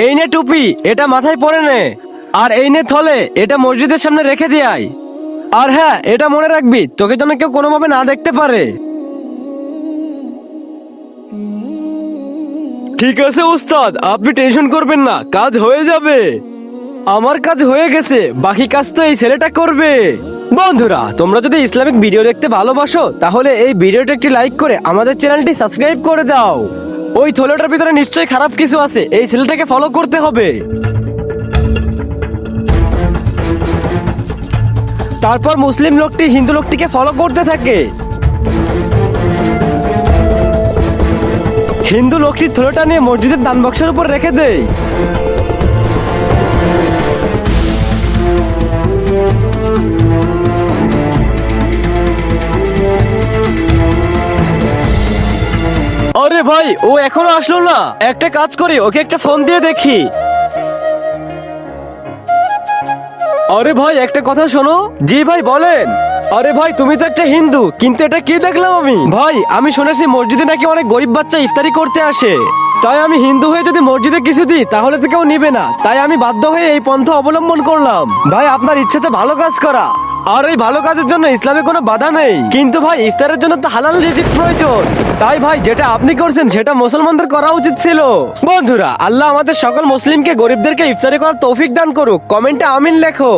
এই নে টুপি, এটা মাথায় পরে নে। আর এই নে থলে, এটা মসজিদের সামনে রেখে দিয়ে আয়। আর হ্যাঁ, এটা মনে রাখবি, তোকে যেন কেউ কোনোভাবে না দেখতে পারে। ঠিক আছে উস্তাদ, আপনি টেনশন করবেন না, কাজ হয়ে যাবে। আমার কাজ হয়ে গেছে, বাকি কাজ তো এই ছেলেটা করবে। বন্ধুরা, তোমরা যদি ইসলামিক ভিডিও দেখতে ভালোবাসো তাহলে এই ভিডিওটা একটি লাইক করে আমাদের চ্যানেলটি সাবস্ক্রাইব করে দাও। ওই থলেটার ভিতরে নিশ্চয়ই খারাপ কিছু আছে, এই ছেলেটাকে ফলো করতে হবে। তারপর মুসলিম লোকটি হিন্দু লোকটিকে ফলো করতে থাকে। হিন্দু লোকটি থলেটা নিয়ে মসজিদের দান বক্সের উপর রেখে দেয়। আরে ভাই, ও এখনো আসলো না। একটা কাজ করি, ওকে একটা ফোন দিয়ে দেখি। আরে ভাই, একটা কথা শোনো। জি ভাই বলেন। আরে ভাই, তুমি তো একটা হিন্দু, কিন্তু এটা কি দেখলাম আমি? ভাই, আমি শুনেছি মসজিদে নাকি অনেক গরিব বাচ্চা ইফতারি করতে আসে। তাই আমি হিন্দু হয়ে যদি মসজিদে কিছু দিই তাহলে তো কেউ নিবে না, তাই আমি বাধ্য হয়ে এই পন্থা অবলম্বন করলাম। ভাই, আপনার ইচ্ছেতে ভালো কাজ করা, আর এই ভালো কাজের জন্য ইসলামে কোনো বাধা নেই। কিন্তু ভাই, ইফতারের জন্য তো হালাল রিজিক প্রয়োজন। তাই ভাই, যেটা আপনি করছেন সেটা মুসলমানদের করা উচিত ছিল। বন্ধুরা, আল্লাহ আমাদের সকল মুসলিমকে গরিবদেরকে ইফতারি করার তৌফিক দান করুক। কমেন্টে আমিন লেখো।